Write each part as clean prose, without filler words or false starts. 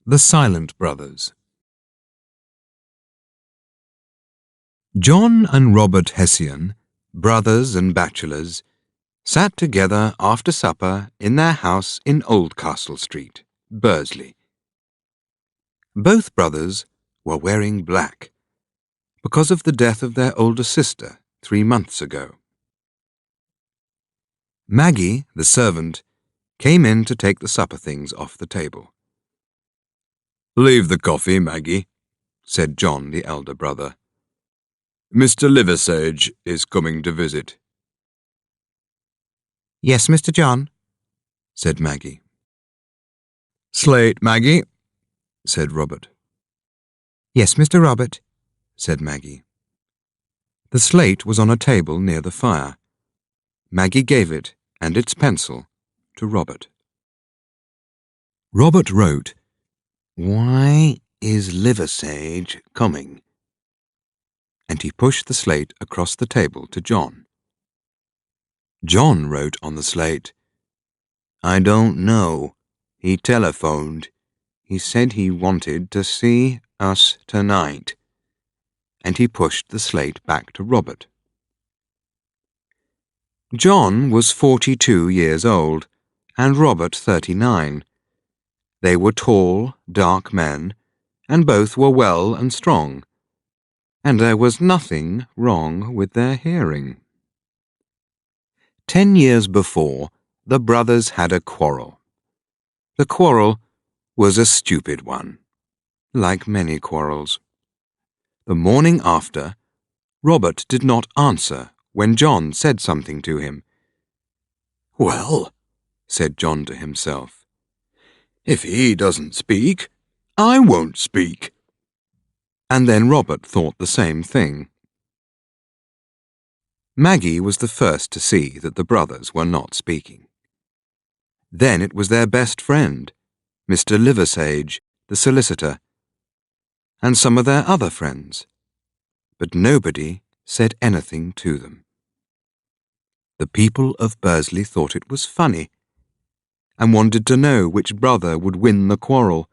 The Silent Brothers. John and Robert Hessian, brothers and bachelors, sat together after supper in their house in Oldcastle Street, Bursley. Both brothers were wearing black because of the death of their older sister 3 months ago. Maggie, the servant, came in to take the supper things off the table. "Leave the coffee, Maggie," said John, the elder brother. "Mr. Liversage is coming to visit." "Yes, Mr. John," said Maggie. "Slate, Maggie," said Robert. "Yes, Mr. Robert," said Maggie. The slate was on a table near the fire. Maggie gave it and its pencil to Robert. Robert wrote, "Why is Liversage coming?" And he pushed the slate across the table to John. John wrote on the slate, "I don't know. He telephoned. He said he wanted to see us tonight." And he pushed the slate back to Robert. John was 42 years old, and Robert 39. They were tall, dark men, and both were well and strong, and there was nothing wrong with their hearing. 10 years before, the brothers had a quarrel. The quarrel was a stupid one, like many quarrels. The morning after, Robert did not answer when John said something to him. "Well," said John to himself, "if he doesn't speak, I won't speak." And then Robert thought the same thing. Maggie was the first to see that the brothers were not speaking. Then it was their best friend, Mr. Liversage, the solicitor, and some of their other friends, but nobody said anything to them. The people of Bursley thought it was funny and wanted to know which brother would win the quarrel.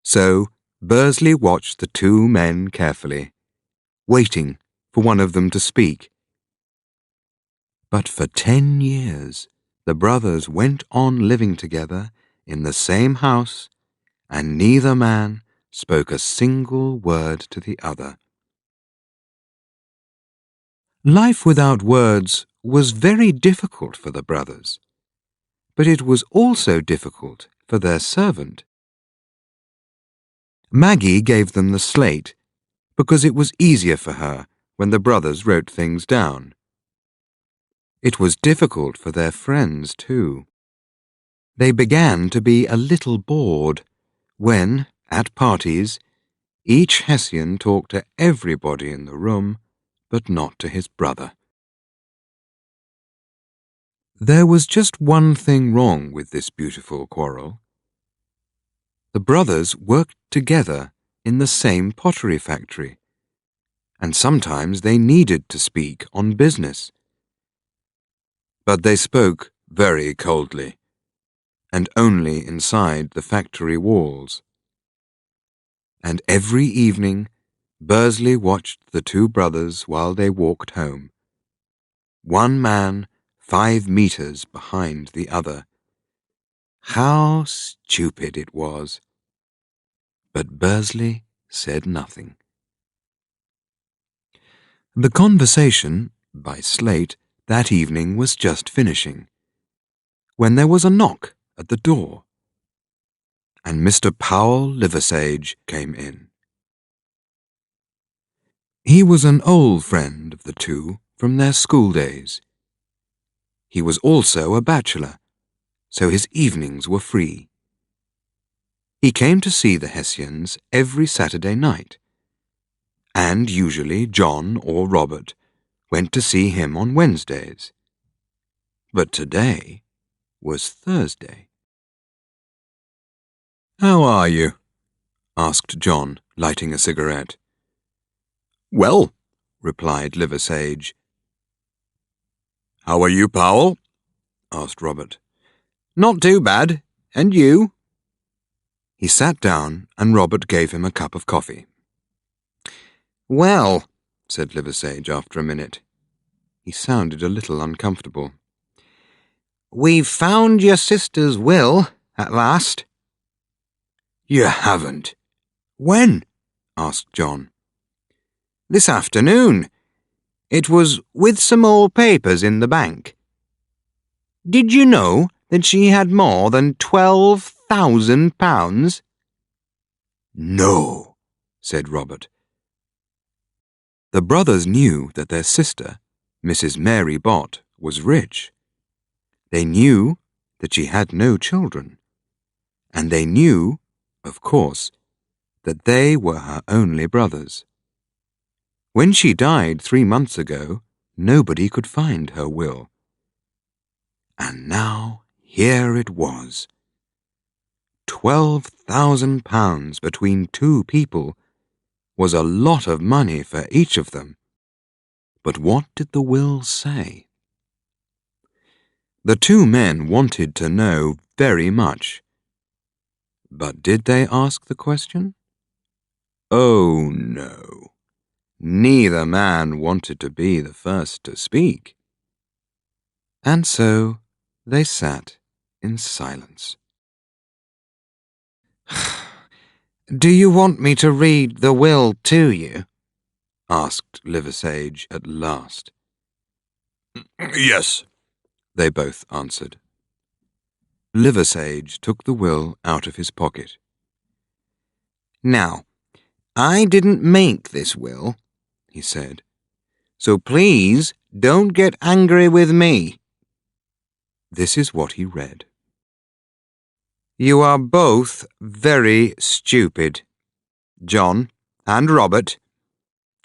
So Bursley watched the two men carefully, waiting for one of them to speak. But for 10 years, the brothers went on living together in the same house, and neither man spoke a single word to the other. Life without words was very difficult for the brothers, but it was also difficult for their servant. Maggie gave them the slate because it was easier for her when the brothers wrote things down. It was difficult for their friends, too. They began to be a little bored when, at parties, each Hessian talked to everybody in the room, but not to his brother. There was just one thing wrong with this beautiful quarrel. The brothers worked together in the same pottery factory, and sometimes they needed to speak on business. But they spoke very coldly, and only inside the factory walls. And every evening, Bursley watched the two brothers while they walked home. One man 5 meters behind the other. How stupid it was! But Bursley said nothing. The conversation, by slate, that evening was just finishing, when there was a knock at the door, and Mr. Powell Liversage came in. He was an old friend of the two from their school days. He was also a bachelor, so his evenings were free. He came to see the Hessians every Saturday night, and usually John or Robert went to see him on Wednesdays. But today was Thursday. "How are you?" asked John, lighting a cigarette. "Well," replied Liversage. "How are you, Powell?" asked Robert. "Not too bad. And you?" He sat down and Robert gave him a cup of coffee. "Well," said Liversage after a minute. He sounded a little uncomfortable. "We've found your sister's will, at last." "You haven't. When?" asked John. "This afternoon. It was with some old papers in the bank. Did you know that she had more than £12,000? "No," said Robert. The brothers knew that their sister, Mrs. Mary Bott, was rich. They knew that she had no children, and they knew, of course, that they were her only brothers. When she died 3 months ago, nobody could find her will. And now here it was. £12,000 between two people was a lot of money for each of them. But what did the will say? The two men wanted to know very much. But did they ask the question? Oh, no. Neither man wanted to be the first to speak. And so they sat in silence. "Do you want me to read the will to you?" asked Liversage at last. "Yes," they both answered. Liversage took the will out of his pocket. "Now, I didn't make this will," he said, "so please don't get angry with me." This is what he read. "You are both very stupid, John and Robert,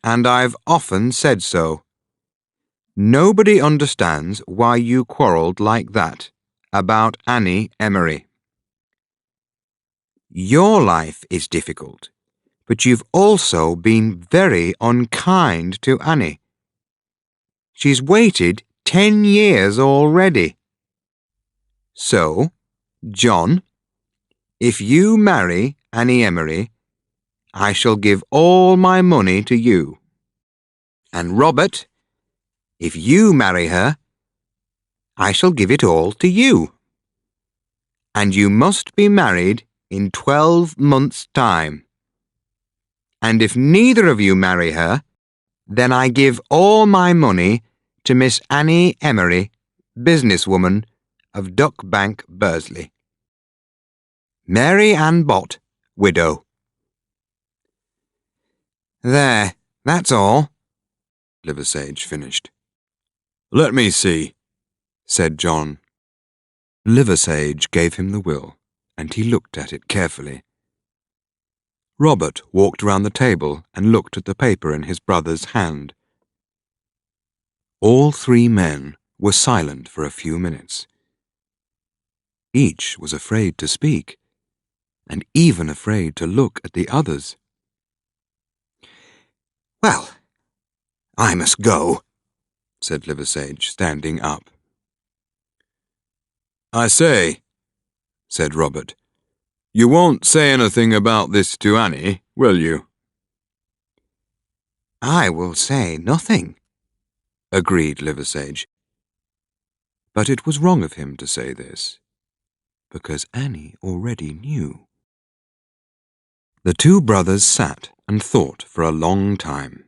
and I've often said so. Nobody understands why you quarrelled like that about Annie Emery. Your life is difficult, but you've also been very unkind to Annie. She's waited 10 years already. So, John, if you marry Annie Emery, I shall give all my money to you. And Robert, if you marry her, I shall give it all to you. And you must be married in 12 months' time. And if neither of you marry her, then I give all my money to Miss Annie Emery, businesswoman of Duck Bank, Bursley. Mary Ann Bott, widow." "There, that's all," Liversage finished. "Let me see," said John. Liversage gave him the will, and he looked at it carefully. Robert walked round the table and looked at the paper in his brother's hand. All three men were silent for a few minutes. Each was afraid to speak, and even afraid to look at the others. "Well, I must go," said Liversage, standing up. "I say," said Robert, "you won't say anything about this to Annie, will you?" "I will say nothing," agreed Liversage. But it was wrong of him to say this, because Annie already knew. The two brothers sat and thought for a long time.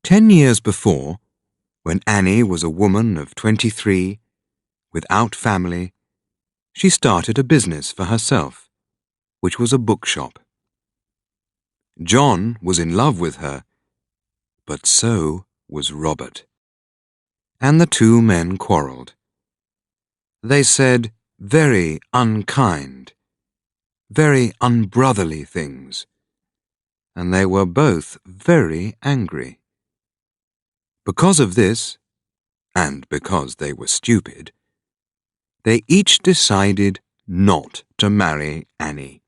10 years before, when Annie was a woman of 23, without family, she started a business for herself, which was a bookshop. John was in love with her, but so was Robert. And the two men quarrelled. They said very unkind, very unbrotherly things, and they were both very angry. Because of this, and because they were stupid, they each decided not to marry Annie.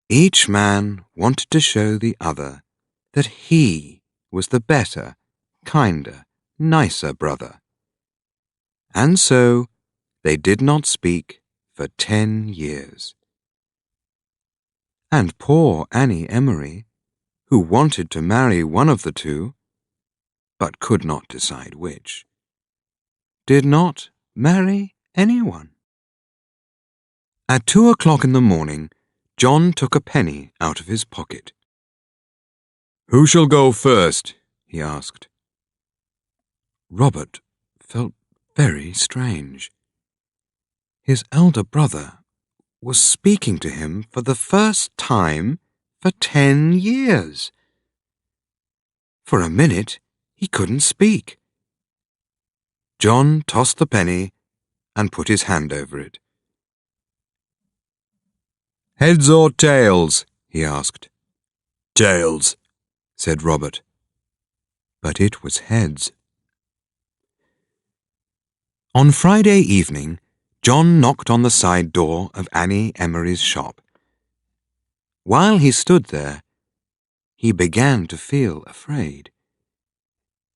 Each man wanted to show the other that he was the better, kinder, nicer brother. And so they did not speak for 10 years. And poor Annie Emery, who wanted to marry one of the two, but could not decide which, did not marry anyone. At 2 o'clock in the morning, John took a penny out of his pocket. "Who shall go first?" he asked. Robert felt very strange. His elder brother was speaking to him for the first time for 10 years. For a minute, he couldn't speak. John tossed the penny and put his hand over it. "Heads or tails?" he asked. "Tails," said Robert. But it was heads. On Friday evening, John knocked on the side door of Annie Emery's shop. While he stood there, he began to feel afraid.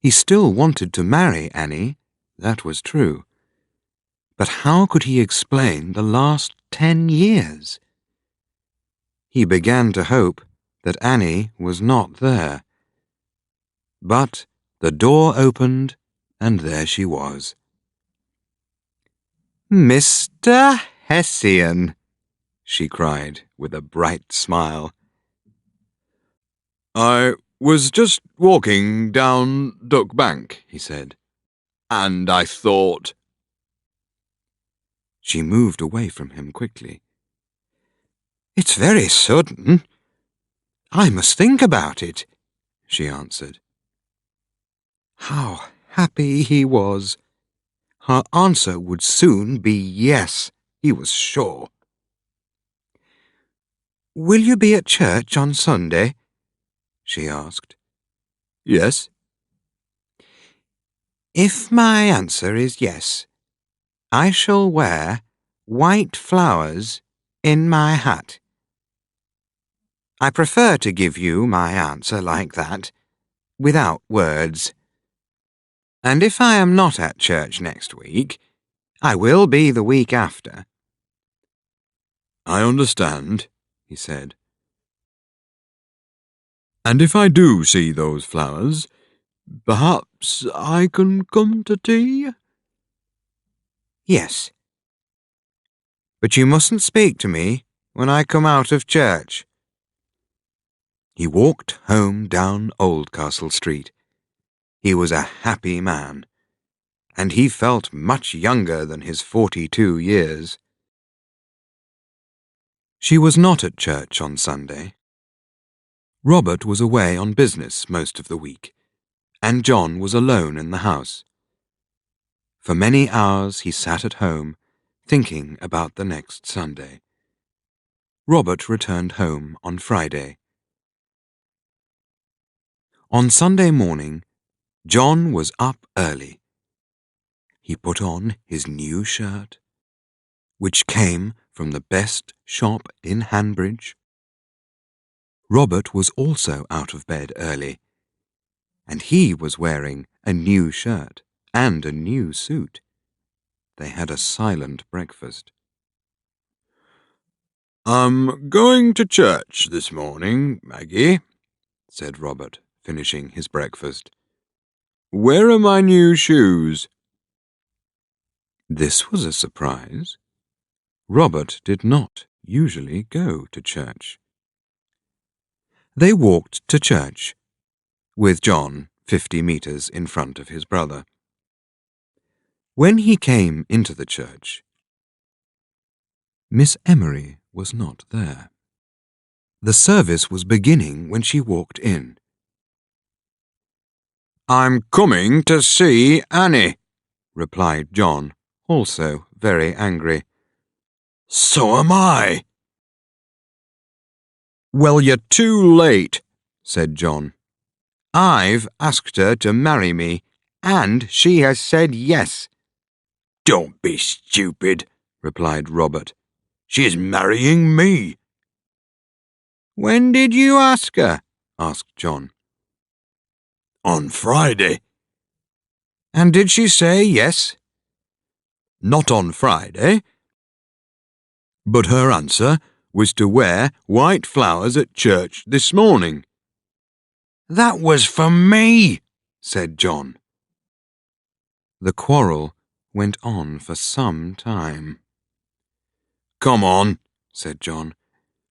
He still wanted to marry Annie, that was true. But how could he explain the last 10 years? He began to hope that Annie was not there. But the door opened, and there she was. "Mr. Hessian," she cried with a bright smile. "I was just walking down Duck Bank," he said, "and I thought—" She moved away from him quickly. "It's very sudden. I must think about it," she answered. How happy he was! Her answer would soon be yes, he was sure. "Will you be at church on Sunday?" she asked. "Yes." "If my answer is yes, I shall wear white flowers in my hat. I prefer to give you my answer like that, without words. And if I am not at church next week, I will be the week after." "I understand," he said. "And if I do see those flowers, perhaps I can come to tea?" "Yes. But you mustn't speak to me when I come out of church." He walked home down Oldcastle Street. He was a happy man, and he felt much younger than his 42 years. She was not at church on Sunday. Robert was away on business most of the week, and John was alone in the house. For many hours he sat at home, thinking about the next Sunday. Robert returned home on Friday. On Sunday morning, John was up early. He put on his new shirt, which came from the best shop in Hanbridge. Robert was also out of bed early, and he was wearing a new shirt and a new suit. They had a silent breakfast. "I'm going to church this morning, Maggie," said Robert, finishing his breakfast. "Where are my new shoes?" This was a surprise. Robert did not usually go to church. They walked to church, with John 50 meters in front of his brother. When he came into the church, Miss Emery was not there. The service was beginning when she walked in. "I'm coming to see Annie," replied John, also very angry. "So am I." "Well, you're too late," said John. "I've asked her to marry me, and she has said yes." "Don't be stupid," replied Robert. "She is marrying me." "When did you ask her?" asked John. "On Friday." "And did she say yes?" "Not on Friday. But her answer was to wear white flowers at church this morning. That was for me, said John. The quarrel went on for some time. Come on, said John.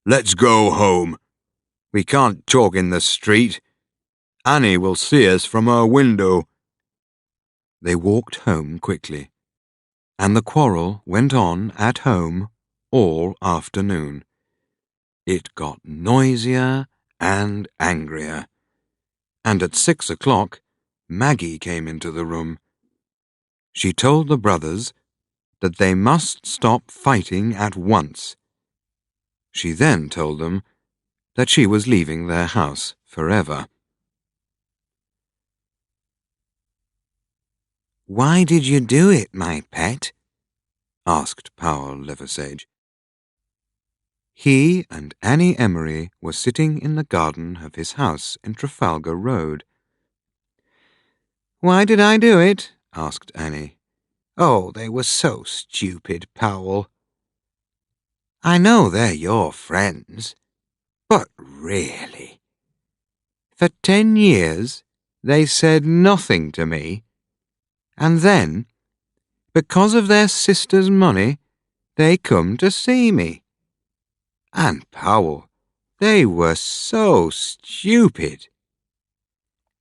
Let's go home. We can't talk in the street. Annie will see us from her window. They walked home quickly, and the quarrel went on at home all afternoon. It got noisier and angrier, and at 6 o'clock Maggie came into the room. She told the brothers that they must stop fighting at once. She then told them that she was leaving their house forever. "Why did you do it, my pet?" asked Powell Liversage. He and Annie Emery were sitting in the garden of his house in Trafalgar Road. "Why did I do it?" asked Annie. "Oh, they were so stupid, Powell. I know they're your friends, but really, for 10 years they said nothing to me, and then, because of their sister's money, they come to see me. And Powell, they were so stupid.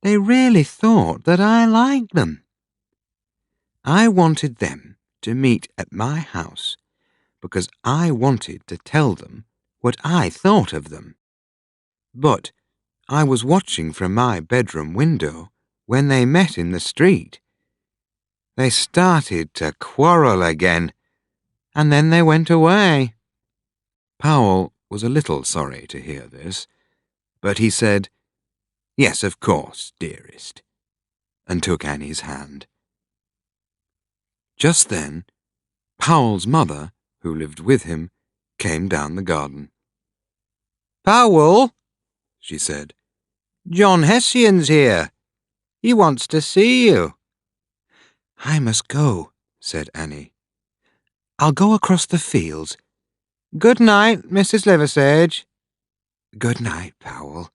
They really thought that I liked them. I wanted them to meet at my house because I wanted to tell them what I thought of them. But I was watching from my bedroom window when they met in the street. They started to quarrel again, and then they went away." Powell was a little sorry to hear this, but he said, "Yes, of course, dearest," and took Annie's hand. Just then, Powell's mother, who lived with him, came down the garden. "Powell," she said, "John Hessian's here. He wants to see you." "I must go," said Annie. "I'll go across the fields. Good night, Mrs. Liversage." "Good night, Powell."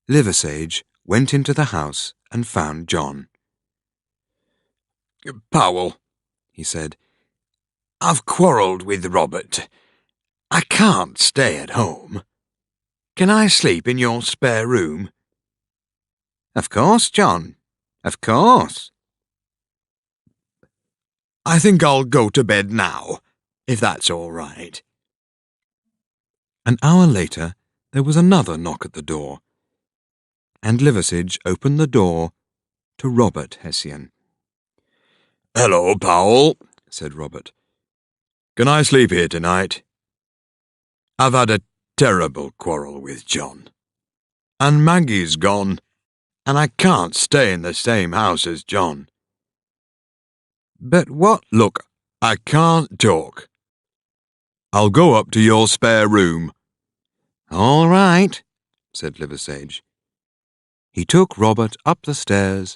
Liversage went into the house and found John. "Powell," he said, "I've quarrelled with Robert. I can't stay at home. Can I sleep in your spare room?" "Of course, John. Of course." "I think I'll go to bed now, if that's all right." An hour later, there was another knock at the door, and Liversage opened the door to Robert Hessian. "Hello, Powell," said Robert. "Can I sleep here tonight? I've had a terrible quarrel with John, and Maggie's gone, and I can't stay in the same house as John." "But what—" "Look, I can't talk. I'll go up to your spare room." "All right," said Liversage. He took Robert up the stairs